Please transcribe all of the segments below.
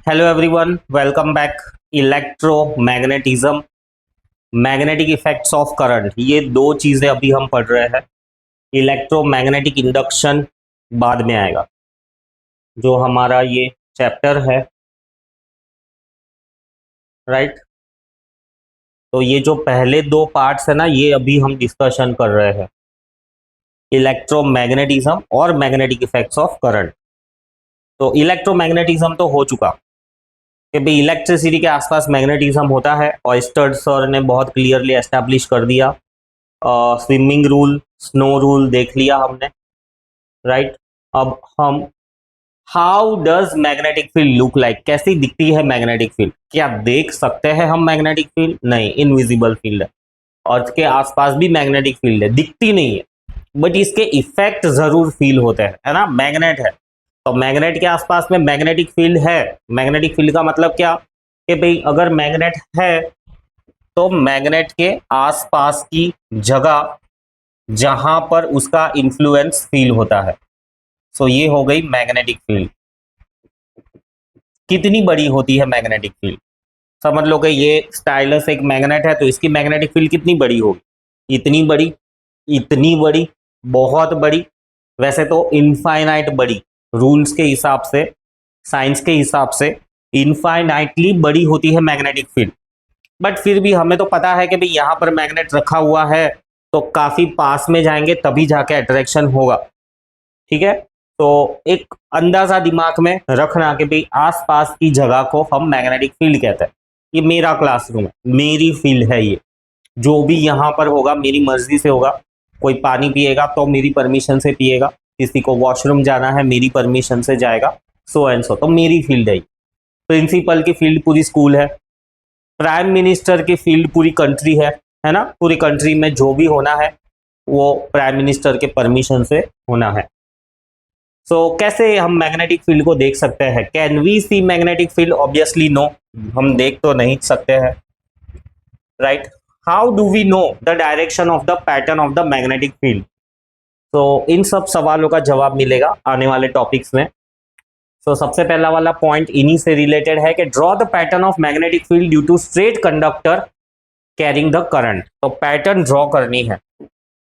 Hello everyone, welcome back. Electromagnetism, magnetic effects of current, ये दो चीज़ें अभी हम पढ़ रहे हैं। इलेक्ट्रोमैग्नेटिक इंडक्शन बाद में आएगा। जो हमारा ये चैप्टर है, राइट, तो ये जो पहले दो पार्ट्स है ना, ये अभी हम डिस्कशन कर रहे हैं, इलेक्ट्रोमैग्नेटिज्म और मैग्नेटिक इफेक्ट्स ऑफ करंट। तो इलेक्ट्रोमैग्नेटिज्म तो हो चुका कि भाई इलेक्ट्रिसिटी के आसपास मैग्नेटिज्म होता है। ऑयस्टर सर ने बहुत क्लियरली एस्टैब्लिश कर दिया। स्विमिंग रूल, स्नो रूल देख लिया हमने, राइट। अब हम how does magnetic field look like, कैसी दिखती है मैग्नेटिक फील्ड? क्या देख सकते हैं हम मैग्नेटिक फील्ड? नहीं, इनविजिबल फील्ड है। अर्थ के आसपास भी मैग्नेटिक फील्ड है, दिखती नहीं है, बट इसके इफेक्ट जरूर फील होते हैं, है ना। मैग्नेट है तो मैग्नेट के आसपास में मैग्नेटिक फील्ड है। मैग्नेटिक फील्ड का मतलब क्या कि भाई अगर मैग्नेट है तो मैग्नेट के आसपास की जगह जहां पर उसका इन्फ्लुएंस फील होता है। सो ये हो गई मैग्नेटिक फील्ड। कितनी बड़ी होती है मैग्नेटिक फील्ड? समझ लो कि ये स्टाइलस एक मैग्नेट है तो इसकी मैग्नेटिक फील्ड कितनी बड़ी होगी? इतनी बड़ी, इतनी बड़ी, बहुत बड़ी। वैसे तो इनफाइनाइट बड़ी, रूल्स के हिसाब से, साइंस के हिसाब से इनफाइनाइटली बड़ी होती है मैग्नेटिक फील्ड। बट फिर भी हमें तो पता है कि भाई यहाँ पर मैग्नेट रखा हुआ है तो काफी पास में जाएंगे तभी जाके अट्रैक्शन होगा, ठीक है। तो एक अंदाजा दिमाग में रखना कि भाई आसपास की जगह को हम मैग्नेटिक फील्ड कहते हैं। ये मेरा क्लासरूम है, मेरी फील्ड है ये। जो भी यहाँ पर होगा मेरी मर्जी से होगा। कोई पानी पिएगा तो मेरी परमिशन से पिएगा, किसी को वॉशरूम जाना है मेरी परमिशन से जाएगा, सो एंड सो। तो मेरी फील्ड है। प्रिंसिपल की फील्ड पूरी स्कूल है, प्राइम मिनिस्टर की फील्ड पूरी कंट्री है ना। पूरी कंट्री में जो भी होना है वो प्राइम मिनिस्टर के परमिशन से होना है। सो कैसे हम मैग्नेटिक फील्ड को देख सकते हैं? Can we see magnetic field? Obviously no, हम देख तो नहीं सकते हैं, right. How do we know the direction of the pattern of the magnetic field? तो इन सब सवालों का जवाब मिलेगा आने वाले टॉपिक्स में। तो सबसे पहला वाला पॉइंट इन्हीं से रिलेटेड है कि draw the pattern of magnetic field due to straight conductor carrying the current. तो पैटर्न ड्रॉ करनी है।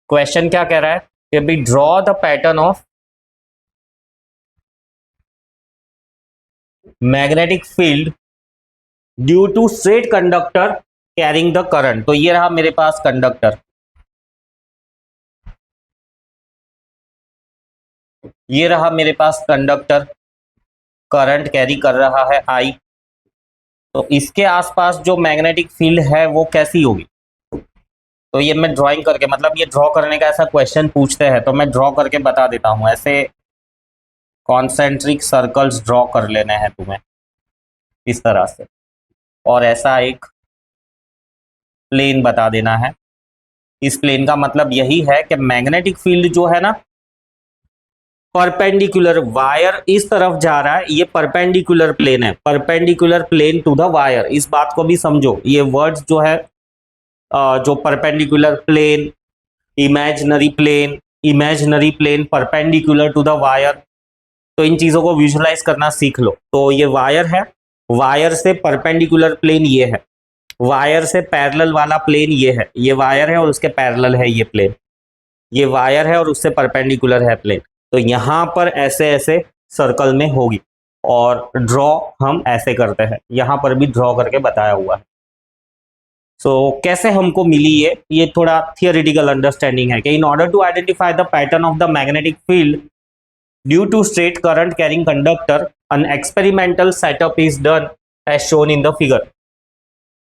क्वेश्चन क्या कह रहा है कि भाई draw the pattern of magnetic field due to straight conductor carrying the current. तो ये रहा मेरे पास कंडक्टर, ये रहा मेरे पास कंडक्टर, करंट कैरी कर रहा है आई। तो इसके आसपास जो मैग्नेटिक फील्ड है वो कैसी होगी? तो ये मैं ड्राइंग करके, मतलब ये ड्रॉ करने का ऐसा क्वेश्चन पूछते हैं तो मैं ड्रॉ करके बता देता हूं। ऐसे कॉन्सेंट्रिक सर्कल्स ड्रॉ कर लेने हैं तुम्हें इस तरह से, और ऐसा एक प्लेन बता देना है। इस प्लेन का मतलब यही है कि मैग्नेटिक फील्ड जो है ना, परपेंडिकुलर, वायर इस तरफ जा रहा है, ये परपेंडिकुलर प्लेन है, perpendicular plane to the wire. इस बात को भी समझो, ये वर्ड्स जो है, जो perpendicular plane, imaginary plane perpendicular to the wire, तो इन चीजों को विजुलाइज करना सीख लो। तो ये वायर है, वायर से परपेंडिकुलर प्लेन ये है, वायर से पैरेलल वाला प्लेन ये है। ये वायर है और उसके पैरेलल है ये प्लेन, ये वायर है और उससे परपेंडिकुलर है प्लेन। तो यहां पर ऐसे ऐसे सर्कल में होगी, और ड्रॉ हम ऐसे करते हैं, यहां पर भी ड्रॉ करके बताया हुआ है। सो कैसे हमको मिली ये थोड़ा थियोरेटिकल अंडरस्टैंडिंग है कि in order to identify the pattern of the magnetic field due to straight current carrying conductor an experimental setup is done as shown in the figure,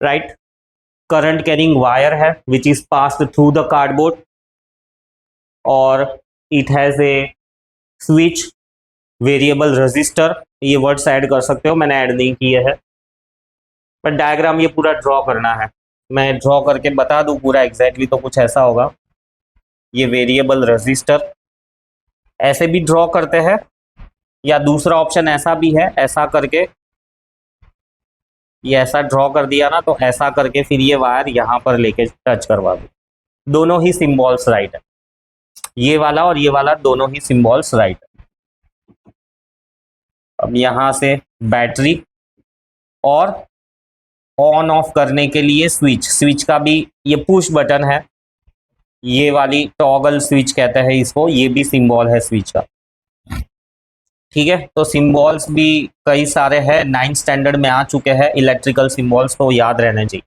right. current carrying wire है which is passed through the cardboard, और it has a switch, variable resistor। ये words add कर सकते हो, मैंने add नहीं किए हैं, पर डायग्राम ये पूरा ड्रॉ करना है। मैं ड्रॉ करके बता दूं पूरा एग्जैक्टली तो कुछ ऐसा होगा। ये वेरिएबल रजिस्टर ऐसे भी ड्रॉ करते हैं, या दूसरा ऑप्शन ऐसा भी है, ऐसा करके ये ऐसा ड्रॉ कर दिया ना, तो ऐसा करके फिर ये वायर यहां पर लेके टच करवा दो। दोनों ही सिंबल्स राइट है, ये वाला और ये वाला दोनों ही सिंबल्स राइट है। अब यहां से बैटरी, और ऑन ऑफ करने के लिए स्विच, स्विच का भी ये पुश बटन है, ये वाली टॉगल स्विच कहते हैं इसको, ये भी सिंबल है स्विच का। ठीक है, तो सिंबल्स भी कई सारे हैं, 9th स्टैंडर्ड में आ चुके हैं इलेक्ट्रिकल सिंबल्स, तो याद रहने चाहिए।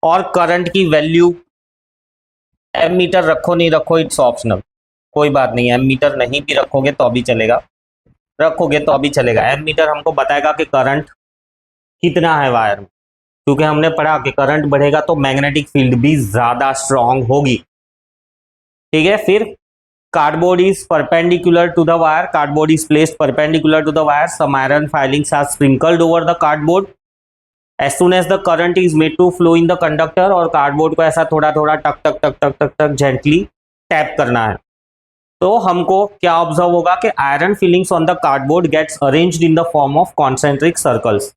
और करंट की वैल्यू, एमीटर रखो नहीं रखो इट्स ऑप्शनल, कोई बात नहीं, एमीटर नहीं भी रखोगे तो भी चलेगा, रखोगे तो भी चलेगा। एमीटर हमको बताएगा कि करंट कितना है वायर में, क्योंकि हमने पढ़ा कि करंट बढ़ेगा तो मैग्नेटिक फील्ड भी ज्यादा स्ट्रांग होगी। ठीक है, फिर cardboard is perpendicular to the wire, cardboard is placed perpendicular to the wire, some iron filings are sprinkled over the cardboard as soon as the current is made to flow in the conductor, और cardboard को ऐसा थोड़ा थोड़ा टक टक टक टक टक टक जेंटली टैप करना है। तो हमको क्या ऑब्जर्व होगा कि iron filings on the cardboard gets arranged in the form of concentric circles,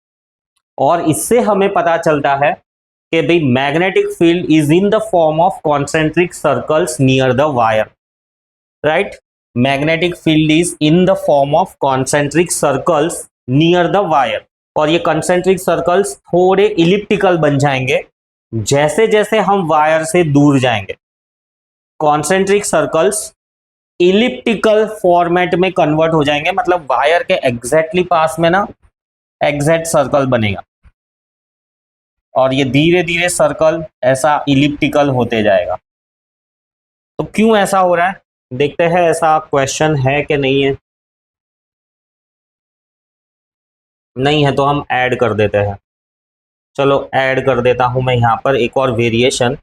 और इससे हमें पता चलता है कि भाई magnetic field is in the form of concentric circles near the wire, right. Magnetic field is in the form of concentric circles near the wire, और ये कॉन्सेंट्रिक सर्कल्स थोड़े इलिप्टिकल बन जाएंगे जैसे जैसे हम वायर से दूर जाएंगे। कॉन्सेंट्रिक सर्कल्स इलिप्टिकल फॉर्मेट में कन्वर्ट हो जाएंगे, मतलब वायर के एग्जैक्टली पास में ना एग्जैक्ट सर्कल बनेगा, और ये धीरे धीरे सर्कल ऐसा इलिप्टिकल होते जाएगा। तो क्यों ऐसा हो रहा है देखते हैं, ऐसा क्वेश्चन है कि नहीं है। नहीं है तो हम ऐड कर देते हैं, चलो ऐड कर देता हूं मैं यहां पर एक और वेरिएशन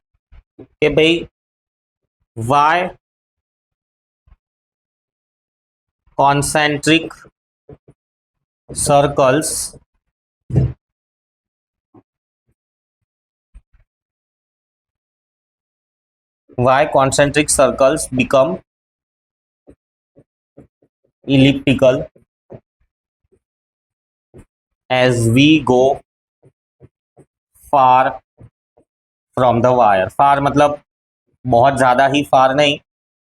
कि भाई why concentric circles become elliptical as we go far from the wire। Far मतलब बहुत ज़्यादा ही फार नहीं,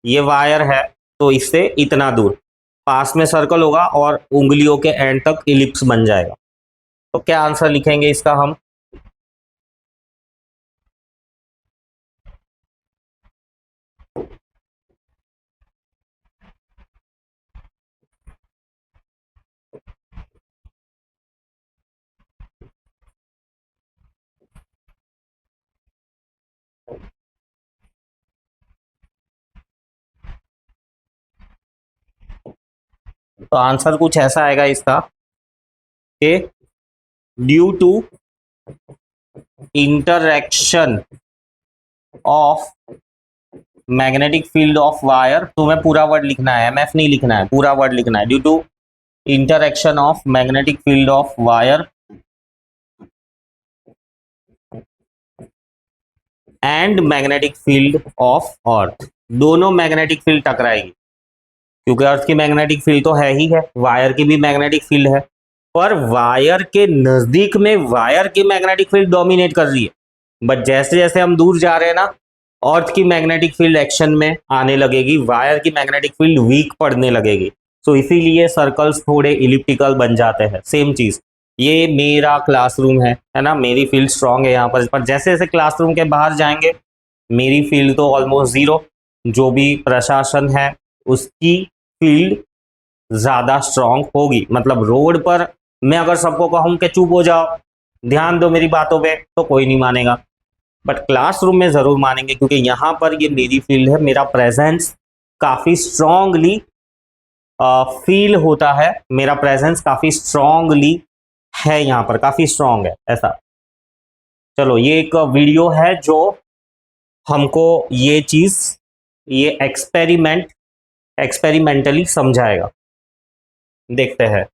ये वायर है तो इससे इतना दूर पास में सर्कल होगा और उंगलियों के एंड तक इलिप्स बन जाएगा। तो क्या आंसर लिखेंगे इसका हम, तो आंसर कुछ ऐसा आएगा इसका कि due to interaction of magnetic field of wire, तुम्हें पूरा वर्ड लिखना है, एमएफ नहीं लिखना है, पूरा वर्ड लिखना है। Due to interaction of magnetic field of wire and magnetic field of earth, दोनों मैग्नेटिक फील्ड टकराएगी, क्योंकि अर्थ की मैग्नेटिक फील्ड तो है ही है, वायर की भी मैग्नेटिक फील्ड है, पर वायर के नजदीक में वायर की मैग्नेटिक फील्ड डोमिनेट कर रही है, बट जैसे जैसे हम दूर जा रहे हैं ना अर्थ की मैग्नेटिक फील्ड एक्शन में आने लगेगी, वायर की मैग्नेटिक फील्ड वीक पड़ने लगेगी। सो इसीलिए सर्कल्स थोड़े इलिप्टिकल बन जाते हैं। सेम चीज, ये मेरा क्लासरूम है ना, मेरी फील्ड स्ट्रांग है यहाँ पर जैसे जैसे क्लासरूम के बाहर जाएंगे मेरी फील्ड तो ऑलमोस्ट जीरो, जो भी प्रशासन है उसकी फील्ड ज्यादा स्ट्रांग होगी। मतलब रोड पर मैं अगर सबको कहूं कि चुप हो जाओ, ध्यान दो मेरी बातों पे, तो कोई नहीं मानेगा, बट क्लासरूम में जरूर मानेंगे, क्योंकि यहाँ पर ये मेरी फील्ड है, मेरा प्रेजेंस काफी स्ट्रांगली फील होता है, मेरा प्रेजेंस काफी स्ट्रांगली है यहाँ पर, काफी स्ट्रांग है ऐसा। चलो ये एक वीडियो है जो हमको ये चीज, ये एक्सपेरिमेंटली समझाएगा। देखते हैं,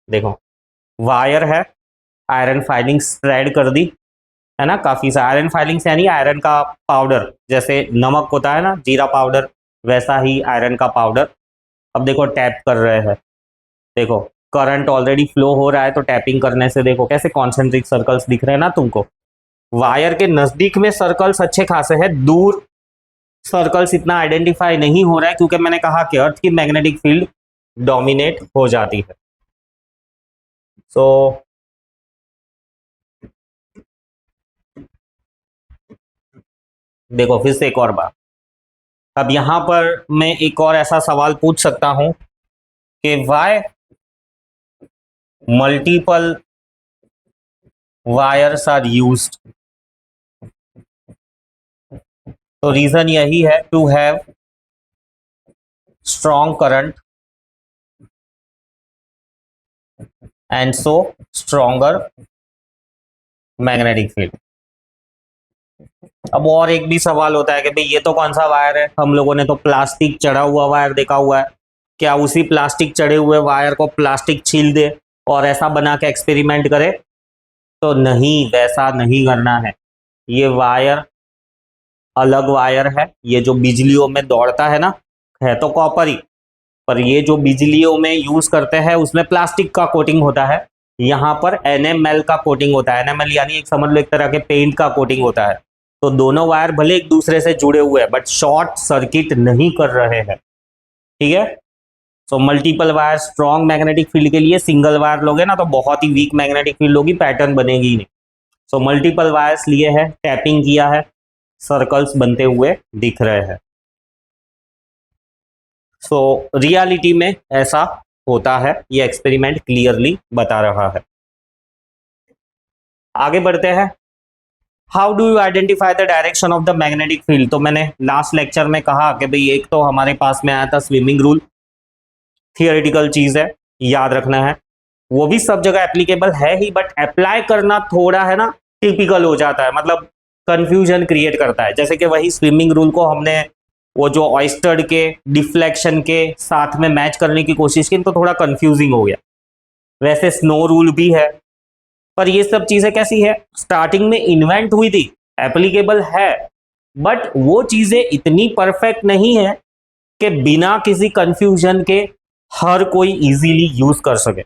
देखो वायर है, आयरन फाइलिंग स्प्रेड कर दी है ना, काफी सा आयरन फाइलिंग्स यानी आयरन का पाउडर, जैसे नमक होता है ना जीरा पाउडर, वैसा ही आयरन का पाउडर। अब देखो टैप कर रहे हैं, देखो करंट ऑलरेडी फ्लो हो रहा है, तो टैपिंग करने से देखो कैसे कॉन्सेंट्रिक सर्कल्स दिख रहे हैं ना तुमको। वायर के नजदीक में सर्कल्स अच्छे खासे हैं, दूर सर्कल्स इतना आइडेंटिफाई नहीं हो रहा है, क्योंकि मैंने कहा कि अर्थ की मैग्नेटिक फील्ड डोमिनेट हो जाती है। सो देखो फिर से एक और बात, अब यहां पर मैं एक और ऐसा सवाल पूछ सकता हूं कि why multiple wires are used. तो रीजन यही है to have strong current and so stronger magnetic field. अब और एक भी सवाल होता है कि भाई ये तो कौन सा वायर है, हम लोगों ने तो प्लास्टिक चढ़ा हुआ वायर देखा हुआ है, क्या उसी प्लास्टिक चढ़े हुए वायर को प्लास्टिक छील दे और ऐसा बना के एक्सपेरिमेंट करे? तो नहीं, वैसा नहीं करना ये वायर अलग वायर है। ये जो बिजलियों में दौड़ता है ना, है तो कॉपर ही, पर ये जो बिजलियों में यूज करते हैं उसमें प्लास्टिक का कोटिंग होता है, यहाँ पर एनएमएल का कोटिंग होता है। एनएमएल यानी एक समझ लो एक तरह के पेंट का कोटिंग होता है। तो दोनों वायर भले एक दूसरे से जुड़े हुए हैं बट शॉर्ट सर्किट नहीं कर रहे हैं, ठीक है। So multiple wire strong magnetic field के लिए, सिंगल वायर लोगे ना तो बहुत ही वीक मैग्नेटिक फील्ड होगी, पैटर्न बनेगी ही नहीं। सो मल्टीपल वायर्स लिए है, टैपिंग किया है, सर्कल्स बनते हुए दिख रहे हैं। सो रियलिटी में ऐसा होता है, ये एक्सपेरिमेंट क्लियरली बता रहा है। आगे बढ़ते हैं। How do you identify the direction of the magnetic field? तो मैंने लास्ट लेक्चर में कहा कि भाई एक तो हमारे पास में आया था स्विमिंग रूल, थियोरेटिकल चीज है, याद रखना है, वो भी सब जगह एप्लीकेबल है ही, बट अप्लाई करना थोड़ा है ना टिपिकल हो जाता है, मतलब कंफ्यूजन क्रिएट करता है। जैसे कि वही स्विमिंग रूल को हमने वो जो ऑयस्टर के डिफ्लेक्शन के साथ में मैच करने की कोशिश की तो थोड़ा कंफ्यूजिंग हो गया। वैसे स्नो रूल भी है, पर ये सब चीजें कैसी है, स्टार्टिंग में इन्वेंट हुई थी, एप्लीकेबल है, बट वो चीजें इतनी परफेक्ट नहीं है कि बिना किसी कंफ्यूजन के हर कोई इजीली यूज कर सके।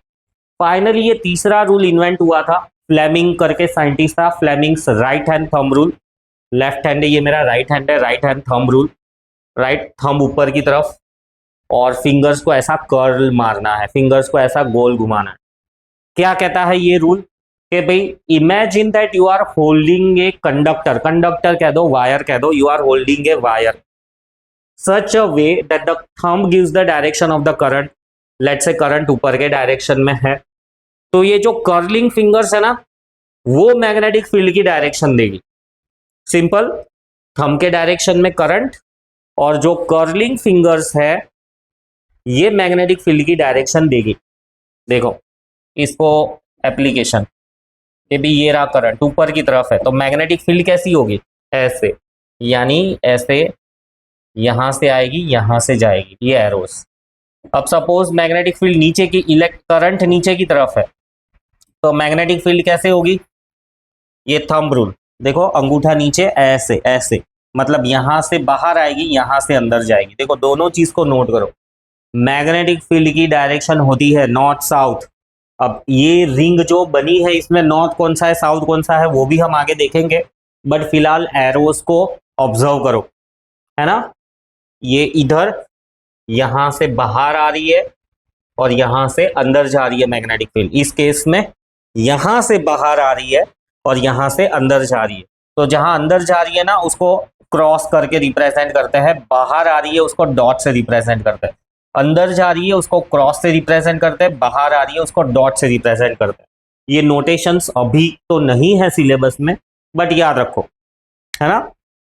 फाइनली ये तीसरा रूल इन्वेंट हुआ था, फ्लेमिंग करके साइंटिस्ट था, Fleming's right hand thumb rule. Left hand है, ये मेरा राइट हैंड है, right hand thumb rule, right thumb ऊपर की तरफ और फिंगर्स को ऐसा कर्ल मारना है, फिंगर्स को ऐसा गोल घुमाना है। क्या कहता है ये रूल कि भाई imagine that you are holding a conductor, conductor कह दो, वायर कह दो, you are holding a wire such a way that the thumb gives the direction of the current. Let's say current ऊपर के डायरेक्शन में है, तो ये जो कर्लिंग फिंगर्स है ना वो मैग्नेटिक फील्ड की डायरेक्शन देगी। सिंपल, थंब के डायरेक्शन में करंट और जो कर्लिंग फिंगर्स है ये मैग्नेटिक फील्ड की डायरेक्शन देगी। देखो इसको एप्लीकेशन, ये भी ये रहा करंट ऊपर की तरफ है, तो मैग्नेटिक फील्ड कैसी होगी, ऐसे, यानी ऐसे यहां से आएगी यहां से जाएगी, ये एरोस। अब सपोज मैग्नेटिक फील्ड नीचे की, इलेक्ट करंट नीचे की तरफ है, तो मैग्नेटिक फील्ड कैसे होगी, ये थंब रूल देखो, अंगूठा नीचे ऐसे ऐसे, मतलब यहां से बाहर आएगी यहां से अंदर जाएगी। देखो दोनों चीज को नोट करो, मैग्नेटिक फील्ड की डायरेक्शन होती है नॉर्थ साउथ। अब ये रिंग जो बनी है इसमें नॉर्थ कौन सा है साउथ कौन सा है वो भी हम आगे देखेंगे, बट फिलहाल एरोस को ऑब्जर्व करो, है ना। ये इधर यहां से बाहर आ रही है और यहां से अंदर जा रही है मैग्नेटिक फील्ड। इस केस में यहां से बाहर आ रही है और यहां से अंदर जा रही है, तो जहां अंदर जा रही है ना उसको क्रॉस करके रिप्रेजेंट करते हैं, बाहर आ रही है उसको डॉट से रिप्रेजेंट करते हैं, अंदर जा रही है उसको क्रॉस से रिप्रेजेंट करते हैं, बाहर आ रही है उसको डॉट से रिप्रेजेंट करते हैं। ये नोटेशंस अभी तो नहीं है सिलेबस में, बट याद रखो, है ना।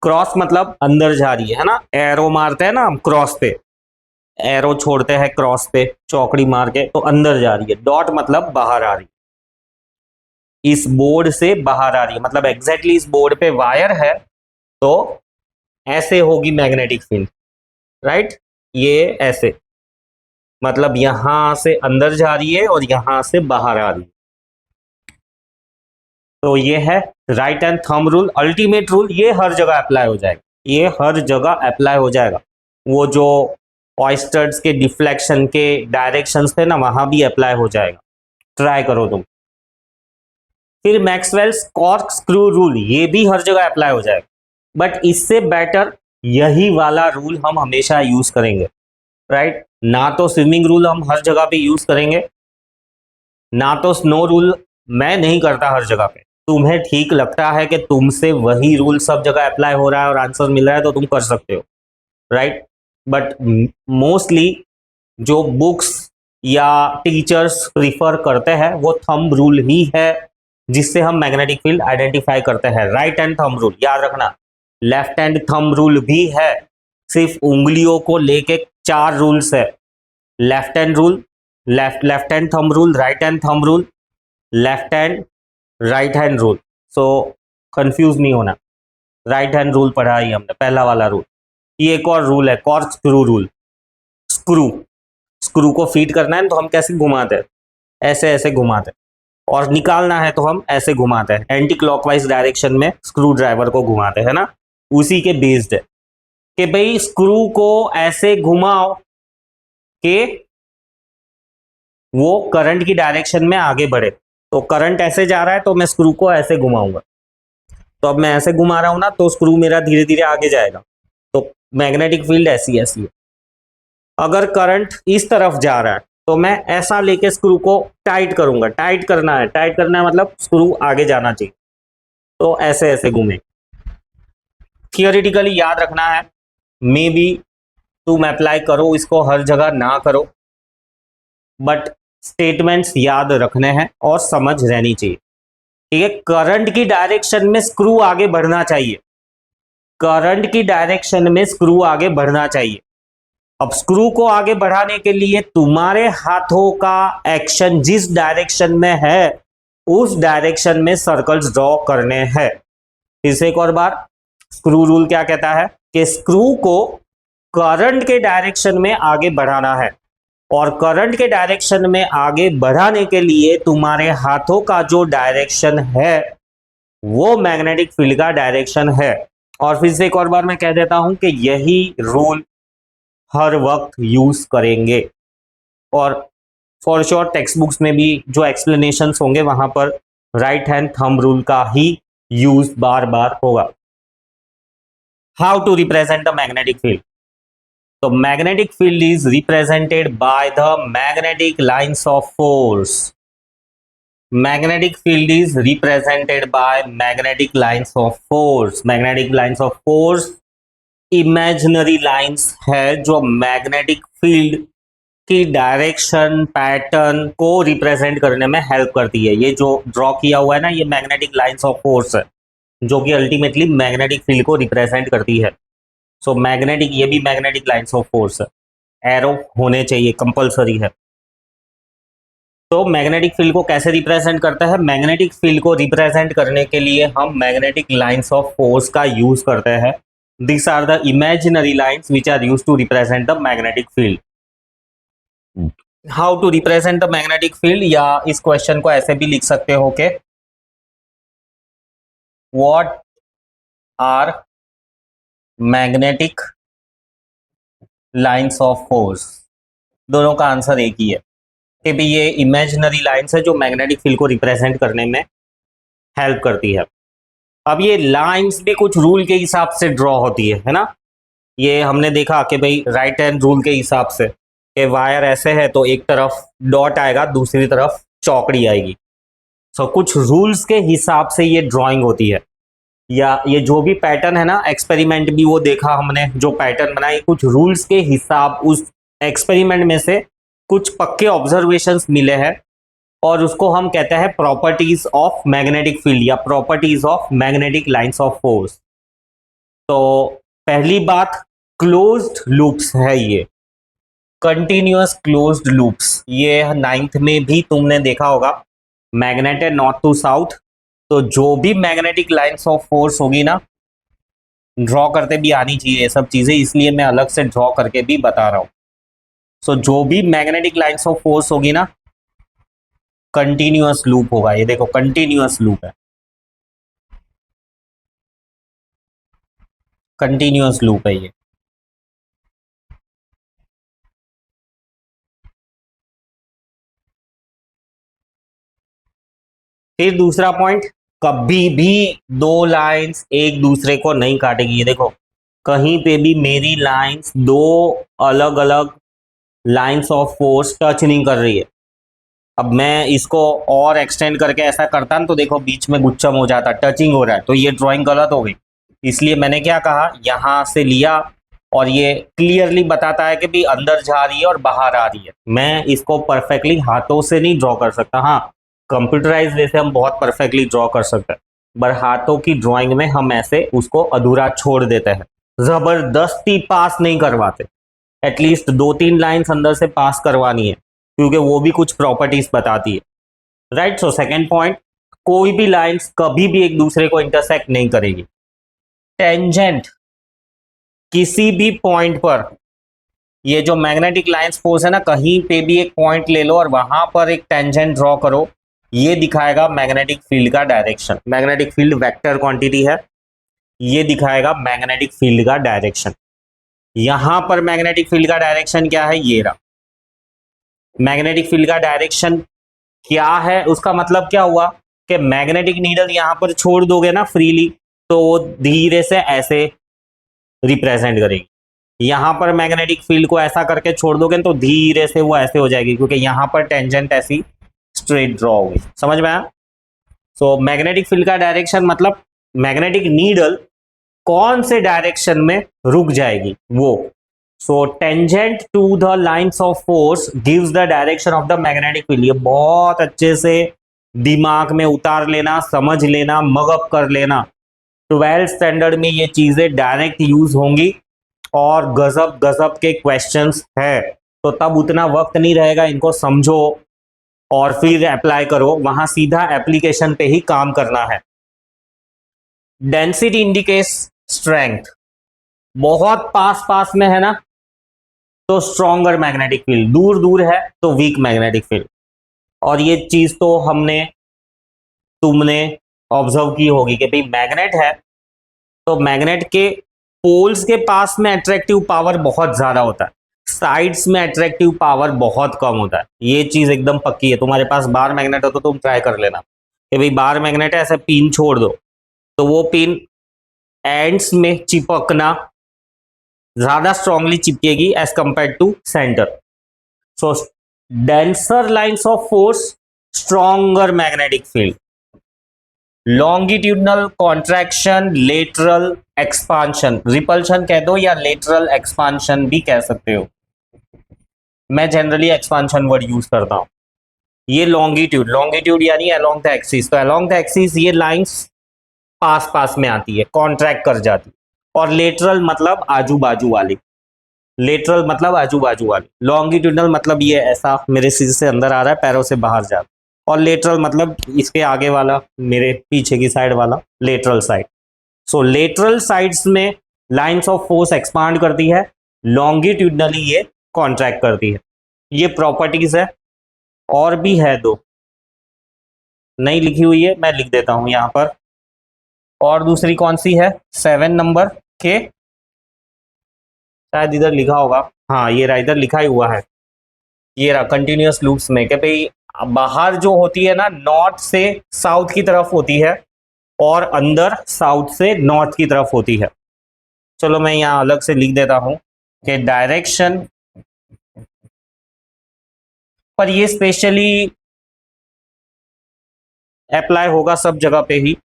क्रॉस मतलब अंदर जा रही है ना, एरो मारते हैं ना हम क्रॉस पे, एरो छोड़ते हैं क्रॉस पे चौकड़ी मार के, तो अंदर जा रही है। डॉट मतलब बाहर आ रही है, इस बोर्ड से बाहर आ रही है, मतलब एग्जैक्टली इस बोर्ड पे वायर है तो ऐसे होगी मैग्नेटिक फील्ड, राइट, ये ऐसे, मतलब यहां से अंदर जा रही है और यहां से बाहर आ रही है। तो ये है right hand thumb rule, ultimate rule, ये हर जगह अप्लाई हो जाएगा, ये हर जगह अप्लाई हो जाएगा। वो जो ऑयस्टर्स के डिफ्लेक्शन के डायरेक्शंस थे ना वहां भी अप्लाई हो जाएगा, ट्राई करो तुम। फिर मैक्सवेल्स कॉर्क स्क्रू रूल, ये भी हर जगह अप्लाई हो जाएगा, बट इससे बेटर यही वाला रूल हम हमेशा यूज करेंगे, राइट। ना तो स्विमिंग रूल हम हर जगह पे यूज करेंगे, ना तो स्नो रूल मैं नहीं करता हर जगह पे, तुम्हें ठीक लगता है कि तुमसे वही रूल सब जगह अप्लाई हो रहा है और आंसर मिल रहा है तो तुम कर सकते हो, राइट। बट मोस्टली जो बुक्स या टीचर्स प्रिफर करते हैं वो थंब रूल ही है, जिससे हम मैग्नेटिक फील्ड आइडेंटिफाई करते हैं। राइट हैंड थंब रूल याद रखना, लेफ्ट हैंड थंब रूल भी है, सिर्फ उंगलियों को लेके 4 रूल्स है। Left hand rule, left hand thumb rule, right hand thumb rule, left hand right hand rule. So confuse नहीं होना, राइट हैंड रूल पढ़ा ही हमने, पहला वाला रूल। ये एक और रूल है, cork screw rule. Screw screw को फीड करना है तो हम कैसे घुमाते हैं, ऐसे ऐसे घुमाते हैं, और निकालना है तो हम ऐसे घुमाते हैं, एंटी क्लॉकवाइज डायरेक्शन में स्क्रू ड्राइवर को घुमाते हैं ना। उसी के बेस्ड है कि भाई स्क्रू को ऐसे घुमाओ कि वो करंट की डायरेक्शन में आगे बढ़े। तो करंट ऐसे जा रहा है तो मैं स्क्रू को ऐसे घुमाऊंगा, तो अब मैं ऐसे घुमा रहा हूं ना तो स्क्रू मेरा धीरे धीरे आगे जाएगा। तो मैग्नेटिक फील्ड ऐसी ऐसी है। अगर करंट इस तरफ जा रहा है तो मैं ऐसा लेके स्क्रू को टाइट करूंगा, टाइट करना है, टाइट करना है मतलब स्क्रू आगे जाना चाहिए, तो ऐसे ऐसे घूमे। थियोरिटिकली याद रखना है, मे बी तुम अप्लाई करो इसको हर जगह ना करो, बट स्टेटमेंट्स याद रखने हैं और समझ रहनी चाहिए, ठीक है। करंट की डायरेक्शन में स्क्रू आगे बढ़ना चाहिए, करंट की डायरेक्शन में स्क्रू आगे बढ़ना चाहिए। अब स्क्रू को आगे बढ़ाने के लिए तुम्हारे हाथों का एक्शन जिस डायरेक्शन में है उस डायरेक्शन में सर्कल्स ड्रॉ करने हैं। फिर से एक और बार, स्क्रू रूल क्या कहता है कि स्क्रू को करंट के डायरेक्शन में आगे बढ़ाना है, और करंट के डायरेक्शन में आगे बढ़ाने के लिए तुम्हारे हाथों का जो डायरेक्शन है वो मैग्नेटिक फील्ड का डायरेक्शन है। और फिर से एक और बार मैं कह देता हूं कि यही रूल हर वक्त यूज करेंगे, और फॉर श्योर टेक्स्ट बुक्स में भी जो एक्सप्लेनेशंस होंगे वहां पर राइट हैंड थंब रूल का ही यूज बार बार होगा। How to represent the magnetic field? तो magnetic field is represented by the magnetic lines of force. Magnetic field is represented by magnetic lines of force. Magnetic lines of force imaginary lines है जो magnetic field की direction pattern को represent करने में help करती है। ये जो ड्रॉ किया हुआ है ना, ये मैग्नेटिक लाइंस ऑफ फोर्स है जो कि अल्टीमेटली मैग्नेटिक फील्ड को रिप्रेजेंट करती है। सो मैग्नेटिक, ये भी मैग्नेटिक लाइंस ऑफ फोर्स है, एरो होने चाहिए, कंपलसरी है। तो मैग्नेटिक फील्ड को कैसे रिप्रेजेंट करता है? मैग्नेटिक फील्ड को रिप्रेजेंट करने के लिए हम मैग्नेटिक लाइंस ऑफ फोर्स का यूज करते हैं। These are the imaginary lines which are used to represent the magnetic field. How to represent the magnetic field? या इस क्वेश्चन को ऐसे भी लिख सकते हो कि what are magnetic lines of force? दोनों का आंसर एक ही है कि भी ये इमेजिनरी लाइंस है जो मैग्नेटिक फील्ड को रिप्रेजेंट करने में हेल्प करती है। अब ये लाइंस भी कुछ रूल के हिसाब से ड्रॉ होती है ना। ये हमने देखा कि भाई राइट हैंड रूल के हिसाब से कि वायर ऐसे है तो एक तरफ डॉट आएगा, दूसरी तरफ चौकड़ी आएगी। सो कुछ रूल्स के हिसाब से ये ड्राइंग होती है, या ये जो भी पैटर्न है ना, एक्सपेरिमेंट भी वो देखा हमने, जो पैटर्न बनाए कुछ रूल्स के हिसाब, उस एक्सपेरिमेंट में से कुछ पक्के ऑब्जर्वेशंस मिले हैं और उसको हम कहते हैं प्रॉपर्टीज ऑफ मैग्नेटिक फील्ड या properties of magnetic lines of force. तो पहली बात, क्लोज्ड लूप्स है, ये कंटिन्यूअस क्लोज्ड लूप्स। ये 9th में भी तुमने देखा होगा, मैग्नेट है नॉर्थ टू साउथ, तो जो भी मैग्नेटिक लाइंस ऑफ फोर्स होगी ना, ड्रॉ करते भी आनी चाहिए ये सब चीजें, इसलिए मैं अलग से ड्रॉ करके भी बता रहा हूं। सो जो भी मैग्नेटिक लाइंस ऑफ फोर्स होगी ना, कंटिन्यूअस लूप होगा। ये देखो कंटिन्यूअस लूप है, कंटिन्यूअस लूप है ये। फिर दूसरा पॉइंट, कभी भी दो लाइंस एक दूसरे को नहीं काटेगी। ये देखो कहीं पे भी मेरी लाइंस दो अलग अलग लाइंस ऑफ फोर्स टच नहीं कर रही है, अब मैं इसको और एक्सटेंड करके ऐसा करता ना तो देखो बीच में गुच्छम हो जाता, टचिंग हो रहा है, तो ये ड्राइंग गलत हो गई। इसलिए मैंने क्या कहा, यहाँ से लिया और ये क्लियरली बताता है कि भी अंदर जा रही है और बाहर आ रही है। मैं इसको परफेक्टली हाथों से नहीं ड्रॉ कर सकता। हाँ, कंप्यूटराइज जैसे हम बहुत परफेक्टली ड्रॉ कर सकते हैं, पर हाथों की ड्राइंग में हम ऐसे उसको अधूरा छोड़ देते हैं, जबरदस्ती पास नहीं करवाते। एटलीस्ट 2-3 लाइन्स अंदर से पास करवानी है, क्योंकि वो भी कुछ प्रॉपर्टीज बताती है, राइट। सो सेकेंड पॉइंट, कोई भी लाइन्स कभी भी एक दूसरे को इंटरसेक्ट नहीं करेगी। टेंजेंट किसी भी पॉइंट पर, ये जो मैग्नेटिक लाइंस फोर्स है ना, कहीं पे भी एक पॉइंट ले लो और वहां पर एक टेंजेंट ड्रॉ करो, ये दिखाएगा मैग्नेटिक फील्ड का direction. Magnetic field vector quantity है, ये दिखाएगा मैग्नेटिक फील्ड का डायरेक्शन। यहां पर मैग्नेटिक फील्ड का डायरेक्शन क्या है, ये रहा। मैग्नेटिक फील्ड का डायरेक्शन क्या है, उसका मतलब क्या हुआ कि मैग्नेटिक नीडल यहां पर छोड़ दोगे ना फ्रीली, तो वो धीरे से ऐसे रिप्रेजेंट करेगी। यहां पर मैग्नेटिक फील्ड को ऐसा करके छोड़ दोगे तो धीरे से वो ऐसे हो जाएगी, क्योंकि यहां पर टेंजेंट ऐसी स्ट्रेट ड्रॉ होगी। समझ में आया? सो मैग्नेटिक फील्ड का डायरेक्शन मतलब मैग्नेटिक नीडल कौन से डायरेक्शन में रुक जाएगी वो। So tangent to the lines of force gives the direction of the magnetic field. ये बहुत अच्छे से दिमाग में उतार लेना, समझ लेना, मगअप कर लेना। 12th स्टैंडर्ड में ये चीजें डायरेक्ट यूज होंगी और गजब गजब के क्वेश्चंस है, तो तब उतना वक्त नहीं रहेगा, इनको समझो और फिर अप्लाई करो, वहां सीधा एप्लीकेशन पे ही काम करना है। Density indicates strength. बहुत पास पास में है ना तो स्ट्रॉन्गर मैग्नेटिक फील्ड, दूर दूर है तो वीक मैग्नेटिक फील्ड। और ये चीज तो तुमने ऑब्जर्व की होगी कि भाई मैग्नेट है तो मैग्नेट के पोल्स के पास में अट्रैक्टिव पावर बहुत ज्यादा होता है, साइड्स में अट्रैक्टिव पावर बहुत कम होता है। ये चीज एकदम पक्की है। तुम्हारे पास बार मैग्नेट हो तो तुम ट्राई कर लेना कि भाई बार मैग्नेट है, ऐसे पिन छोड़ दो तो वो पिन एंड्स में चिपकना ज्यादा स्ट्रांगली चिपकेगी as compare to center. So denser lines of force, stronger magnetic field. Longitudinal contraction, lateral expansion, repulsion कह दो या लेटरल एक्सपांशन भी कह सकते हो, मैं जनरली एक्सपांशन वर्ड यूज करता हूं। ये लॉन्गिट्यूड, लॉन्गिट्यूड यानी अलोंग द एक्सिस, तो अलोंग द एक्सिस ये लाइंस पास पास में आती है, कॉन्ट्रैक्ट कर जाती है। और लेटरल मतलब आजू बाजू वाली, लेटरल मतलब आजू बाजू वाली। लॉन्गिट्यूडनल मतलब ये ऐसा मेरे सिर से अंदर आ रहा है, पैरों से बाहर जा रहा है। और लेटरल मतलब इसके आगे वाला, मेरे पीछे की साइड वाला, लेटरल साइड। सो लेटरल साइड्स में लाइंस ऑफ फोर्स एक्सपांड करती है, लॉन्गिट्यूडनली ये कॉन्ट्रैक्ट करती है। ये प्रॉपर्टीज है, और भी है दो, नहीं लिखी हुई है, मैं लिख देता हूं यहां पर। और दूसरी कौन सी है, 7 नंबर के, शायद इधर लिखा होगा, हाँ ये रहा, इधर लिखा ही हुआ है, ये रहा कंटिन्यूअस लूप्स में, कि भाई बाहर जो होती है ना नॉर्थ से साउथ की तरफ होती है और अंदर साउथ से नॉर्थ की तरफ होती है। चलो मैं यहां अलग से लिख देता हूं कि डायरेक्शन, पर ये स्पेशली अप्लाई होगा सब जगह पे ही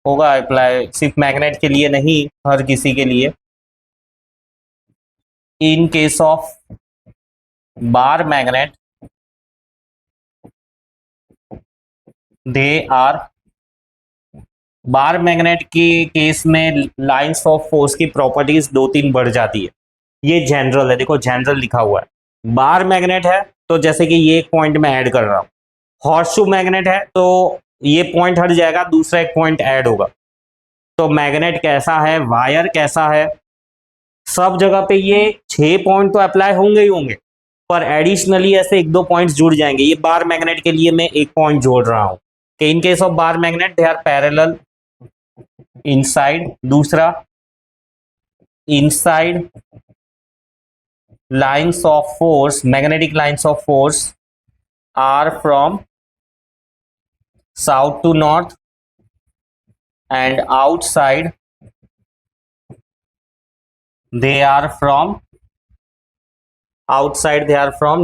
होगा अप्लाई, सिर्फ मैग्नेट के लिए नहीं, हर किसी के लिए। In case of bar magnet they are, bar magnet के केस में लाइंस ऑफ फोर्स की प्रॉपर्टीज 2-3 बढ़ जाती है। ये जनरल है, देखो जनरल लिखा हुआ है। बार मैग्नेट है तो जैसे कि ये एक पॉइंट में ऐड कर रहा हूं, हॉर्सशू मैग्नेट है तो ये पॉइंट हट जाएगा, दूसरा एक पॉइंट ऐड होगा। तो मैग्नेट कैसा है, वायर कैसा है, सब जगह पे ये 6 पॉइंट तो अप्लाई होंगे ही होंगे, पर एडिशनली ऐसे 1-2 पॉइंट्स जुड़ जाएंगे। ये बार मैग्नेट के लिए मैं एक पॉइंट जोड़ रहा हूं कि in case of bar magnet they are parallel inside, दूसरा inside lines of force, magnetic lines of force are from south to north and outside they are from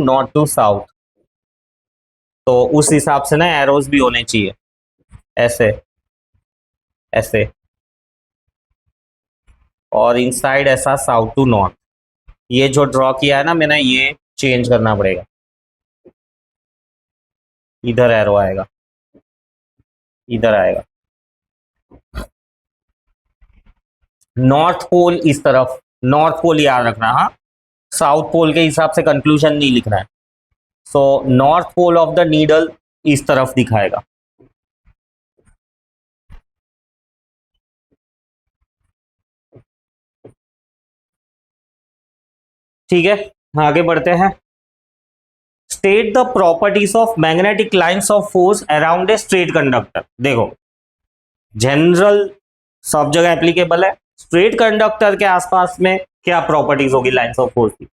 north to south. तो उस हिसाब से ना एरोज भी होने चाहिए, ऐसे ऐसे, और इनसाइड ऐसा साउथ टू नॉर्थ। ये जो ड्रॉ किया है ना मैंने, ये चेंज करना पड़ेगा, इधर एरो आएगा, इधर आएगा। नॉर्थ पोल इस तरफ, नॉर्थ पोल याद रखना, हाँ, साउथ पोल के हिसाब से कंक्लूजन नहीं लिखना है। So north pole of the needle इस तरफ दिखाएगा। ठीक है, आगे बढ़ते हैं। State the properties of magnetic lines of force around a straight conductor. देखो, जनरल सब जगह एप्लीकेबल है, स्ट्रेट कंडक्टर के आसपास में क्या प्रॉपर्टीज होगी लाइंस ऑफ फोर्स की।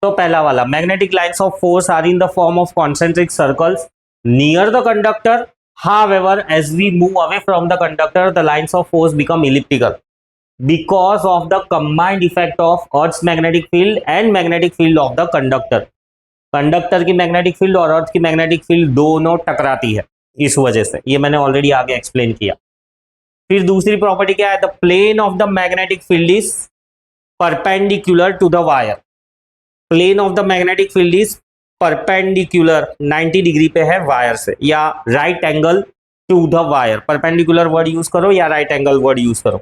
तो पहला वाला, magnetic lines of force are in the form of concentric circles near the conductor, however as we move away from the conductor the lines of force become elliptical because of the combined effect of earth's magnetic field and magnetic field of the conductor। Conductor की magnetic field और अर्थ की magnetic field दोनों टकराती है, इस वजह से, ये मैंने ऑलरेडी आगे एक्सप्लेन किया। फिर दूसरी प्रॉपर्टी क्या है, the plane of the magnetic field is perpendicular to the wire. Plane of the magnetic field is perpendicular 90 degree पे है वायर से, या right angle to the wire. Perpendicular word use करो या राइट एंगल वर्ड यूज करो।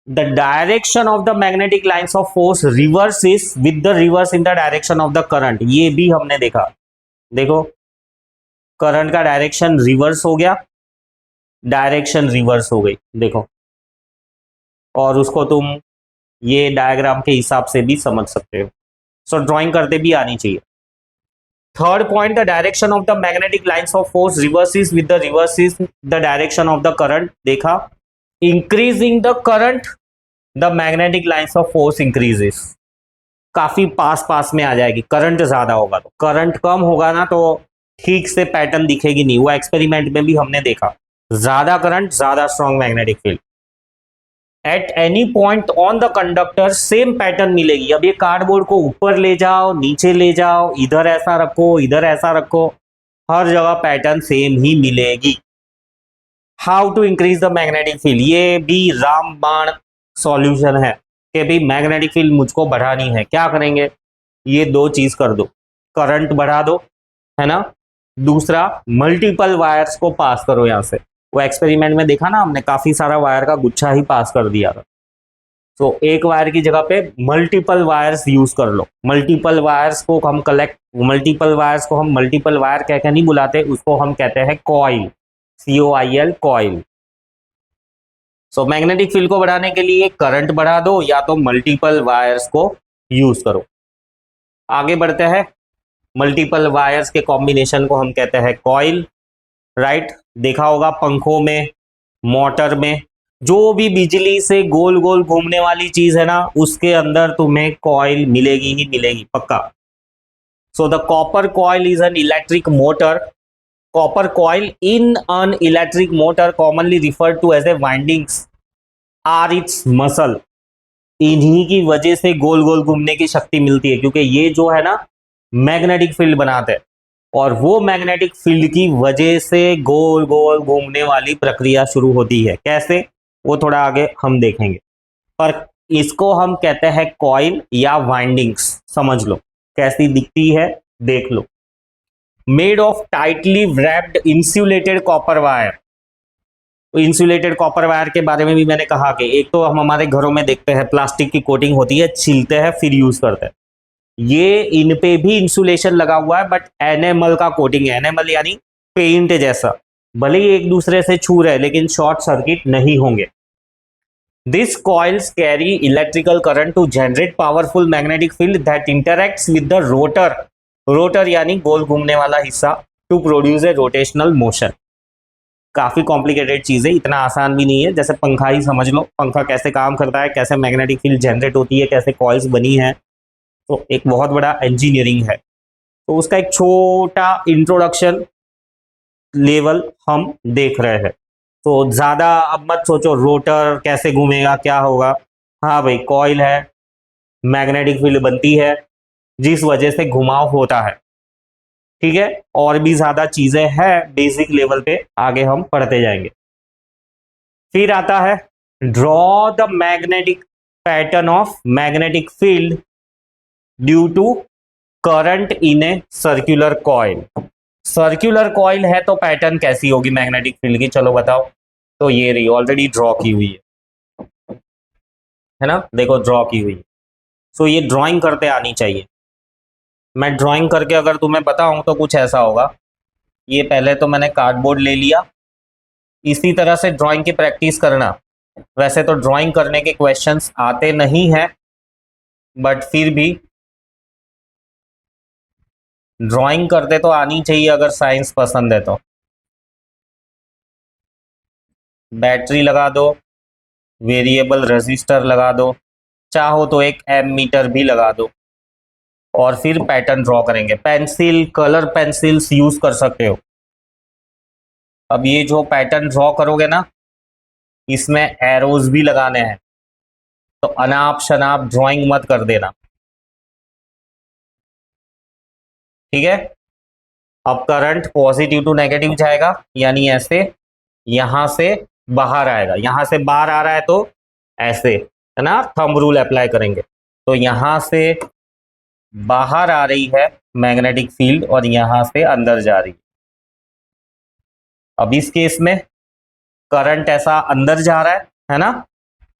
The direction of the magnetic lines of force reverses with the reverse in the direction of the current. ये भी हमने देखा, देखो करंट का direction reverse हो गया, डायरेक्शन रिवर्स हो गई, देखो, और उसको तुम ये डायग्राम के हिसाब से भी समझ सकते हो। सो ड्राइंग करते भी आनी चाहिए। Third point, the direction of the magnetic lines of force reverses with the reverses the direction of the current. देखा, increasing the current the magnetic lines of force increases, काफी पास पास में आ जाएगी। करंट ज्यादा होगा तो, करंट कम होगा ना तो ठीक से पैटर्न दिखेगी नहीं, वो एक्सपेरिमेंट में भी हमने देखा। ज्यादा करंट ज्यादा strong magnetic field. At any point on the conductor same pattern मिलेगी। अब ये कार्डबोर्ड को ऊपर ले जाओ, नीचे ले जाओ, इधर ऐसा रखो, इधर ऐसा रखो, हर जगह पैटर्न सेम ही मिलेगी। How to increase the magnetic field, ये भी रामबाण सॉल्यूशन है कि भाई मैग्नेटिक फील्ड मुझको बढ़ानी है। क्या करेंगे, ये दो चीज कर दो, करंट बढ़ा दो, है ना, दूसरा मल्टीपल वायर्स को पास करो यहां से। वो एक्सपेरिमेंट में देखा ना हमने, काफी सारा वायर का गुच्छा ही पास कर दिया था। तो एक वायर की जगह पे मल्टीपल वायर्स यूज कर लो। मल्टीपल वायर्स को हम मल्टीपल वायर्स को हम मल्टीपल वायर कह के नहीं बुलाते, उसको हम कहते हैं कॉइल, COIL, कॉइल। सो मैग्नेटिक फील्ड को बढ़ाने के लिए करंट बढ़ा दो या तो मल्टीपल वायर्स को यूज करो। आगे बढ़ते हैं, मल्टीपल वायर्स के कॉम्बिनेशन को हम कहते हैं कॉइल, राइट। देखा होगा पंखों में, मोटर में, जो भी बिजली से गोल गोल घूमने वाली चीज है ना, उसके अंदर तुम्हें कॉइल मिलेगी ही मिलेगी, पक्का। So the copper coil is an electric motor. Copper coil in an electric motor commonly referred to as a windings are its muscle. इन्हीं की वजह से गोल गोल घूमने की शक्ति मिलती है, क्योंकि ये जो है ना मैग्नेटिक फील्ड बनाते हैं, और वो मैग्नेटिक फील्ड की वजह से गोल गोल घूमने वाली प्रक्रिया शुरू होती है। कैसे, वो थोड़ा आगे हम देखेंगे, पर इसको हम कहते हैं कॉइल या वाइंडिंग्स। समझ लो कैसी दिखती है, देख लो। Made of tightly wrapped insulated copper wire. Insulated copper wire के बारे में भी मैंने कहा कि एक तो हम हमारे घरों में देखते हैं प्लास्टिक की कोटिंग होती है, छीलते हैं फिर यूज करते हैं। ये इन पे भी इंसुलेशन लगा हुआ है, बट एनेमल का कोटिंग है। एनेमल यानी पेंट जैसा, भले ही एक दूसरे से छू रहे लेकिन शॉर्ट सर्किट नहीं होंगे। This coils carry electrical current to generate powerful magnetic field that interacts with the rotor. Rotor यानी गोल घूमने वाला हिस्सा, to produce a rotational motion. काफी कॉम्प्लिकेटेड चीज है, इतना आसान भी नहीं है। जैसे पंखा ही समझ लो, पंखा कैसे काम करता है, कैसे मैग्नेटिक फील्ड जनरेट होती है, कैसे कॉइल्स बनी है, तो एक बहुत बड़ा इंजीनियरिंग है। तो उसका एक छोटा इंट्रोडक्शन लेवल हम देख रहे हैं। तो ज्यादा अब मत सोचो रोटर कैसे घूमेगा, क्या होगा। हाँ भाई, कॉइल है, मैग्नेटिक फील्ड बनती है, जिस वजह से घुमाव होता है। ठीक है, और भी ज्यादा चीजें हैं बेसिक लेवल पे, आगे हम पढ़ते जाएंगे। फिर आता है draw the magnetic pattern of magnetic field due to current in a circular coil. Circular coil है तो पैटर्न कैसी होगी मैग्नेटिक फील्ड की, चलो बताओ। तो ये रही, ऑलरेडी ड्रॉ की हुई है ना, देखो ड्रॉ की हुई है। सो ये ड्राइंग करते आनी चाहिए। मैं ड्राइंग करके अगर तुम्हें बताऊं तो कुछ ऐसा होगा। ये पहले तो मैंने कार्डबोर्ड ले लिया, इसी तरह से ड्राइंग की प्रैक्टिस करना। वैसे तो ड्राइंग करने के क्वेश्चंस आते नहीं हैं, बट फिर भी ड्राइंग करते तो आनी चाहिए अगर साइंस पसंद है तो। बैटरी लगा दो, वेरिएबल रजिस्टर लगा दो, चाहो तो एक एमीटर भी लगा दो, और फिर पैटर्न ड्रॉ करेंगे। पेंसिल, कलर पेंसिल्स यूज कर सकते हो। अब ये जो पैटर्न ड्रॉ करोगे ना, इसमें एरोज भी लगाने हैं, तो अनाप शनाप ड्राइंग मत कर देना, ठीक है। अब करंट पॉजिटिव टू नेगेटिव जाएगा, यानी ऐसे यहां से बाहर आएगा, यहां से बाहर आ रहा है तो ऐसे, है ना, थंब रूल अप्लाई करेंगे। तो यहां से बाहर आ रही है मैग्नेटिक फील्ड और यहां से अंदर जा रही है। अब इस केस में करंट ऐसा अंदर जा रहा है ना,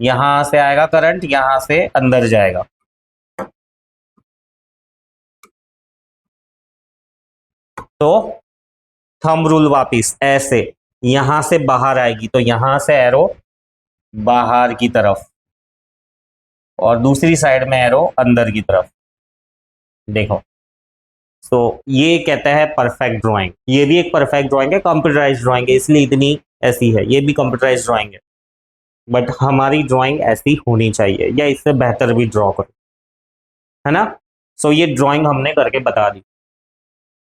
यहां से आएगा करंट, यहां से अंदर जाएगा। तो थंब रूल वापिस ऐसे यहां से बाहर आएगी, तो यहां से एरो बाहर की तरफ और दूसरी साइड में एरो अंदर की तरफ, देखो। तो ये कहता है परफेक्ट ड्राइंग। ये भी एक परफेक्ट ड्राइंग है, कंप्यूटराइज ड्राइंग है, इसलिए इतनी ऐसी है। ये भी कंप्यूटराइज ड्राइंग है, बट हमारी ड्राइंग ऐसी होनी चाहिए, या इससे बेहतर भी ड्रॉ करो, है ना। सो ये ड्राइंग हमने करके बता दी।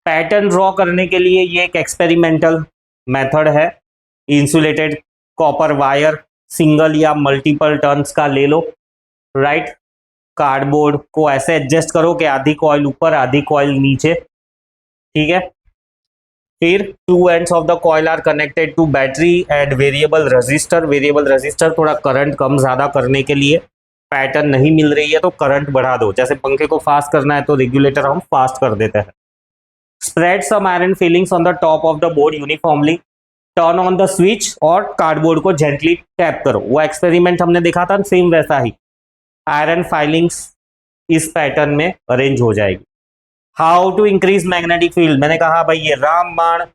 पैटर्न ड्रॉ करने के लिए ये एक एक्सपेरिमेंटल मेथड है। इंसुलेटेड कॉपर वायर सिंगल या मल्टीपल टर्न्स का ले लो, राइट। कार्डबोर्ड को ऐसे एडजस्ट करो कि आधी कॉइल ऊपर आधी कॉइल नीचे, ठीक है। फिर two ends of the coil are connected to battery and variable resistor. Variable resistor थोड़ा करंट कम ज्यादा करने के लिए, पैटर्न नहीं मिल रही है तो करंट बढ़ा दो, जैसे पंखे को फास्ट करना है तो रेगुलेटर हम फास्ट कर देते हैं। Spread some iron filings on the top of the board uniformly, turn on the switch और कार्डबोर्ड को जेंटली टैप करो। वो एक्सपेरिमेंट हमने देखा था, सेम वैसा ही आयरन फाइलिंग्स इस पैटर्न में अरेंज हो जाएगी। How to increase magnetic field, मैंने कहा भाई ये रामबाण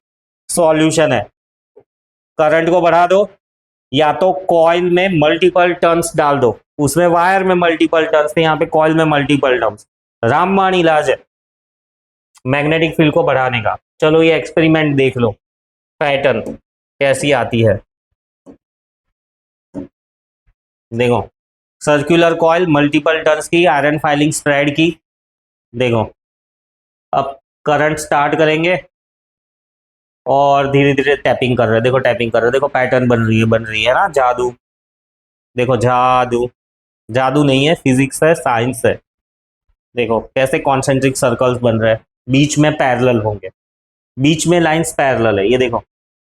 सॉल्यूशन है। करंट को बढ़ा दो, या तो कॉइल में मल्टीपल टर्न्स डाल दो, उसमें वायर में मल्टीपल टर्न्स थे, यहाँ पे कॉइल में मल्टीपल टर्न्स। रामबाण इलाज है मैग्नेटिक फील्ड को बढ़ाने का। चलो ये एक्सपेरिमेंट देख लो, पैटर्न कैसी आती है, देखो। सर्कुलर कॉइल, मल्टीपल टर्न्स की, आयरन फाइलिंग स्प्रेड की, देखो। अब करंट स्टार्ट करेंगे और धीरे धीरे टैपिंग कर रहे हैं, देखो टैपिंग कर रहे हैं, देखो पैटर्न बन रही है ना, जादू। देखो जादू, जादू नहीं है, फिजिक्स है, साइंस है। देखो कैसे कॉन्सेंट्रिक सर्कल्स बन रहे हैं, बीच में पैरेलल होंगे, बीच में लाइंस पैरेलल है, ये देखो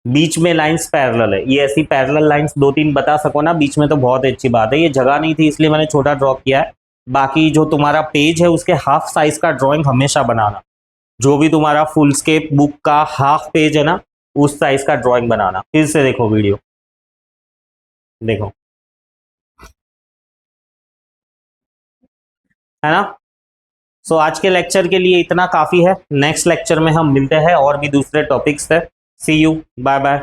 बीच में लाइंस पैरेलल है। ये ऐसी पैरेलल लाइंस दो तीन बता सको ना बीच में तो बहुत अच्छी बात है। ये जगह नहीं थी इसलिए मैंने छोटा ड्रॉ किया है। बाकी जो तुम्हारा पेज है उसके हाफ साइज का ड्राइंग हमेशा बनाना। जो भी तुम्हारा फुल स्केप बुक का हाफ पेज है ना, उस साइज का ड्राइंग बनाना। फिर से देखो वीडियो, देखो, है ना। सो आज के लेक्चर के लिए इतना काफी है। नेक्स्ट लेक्चर में हम मिलते हैं और भी दूसरे टॉपिक्स है। सी यू, बाय बाय।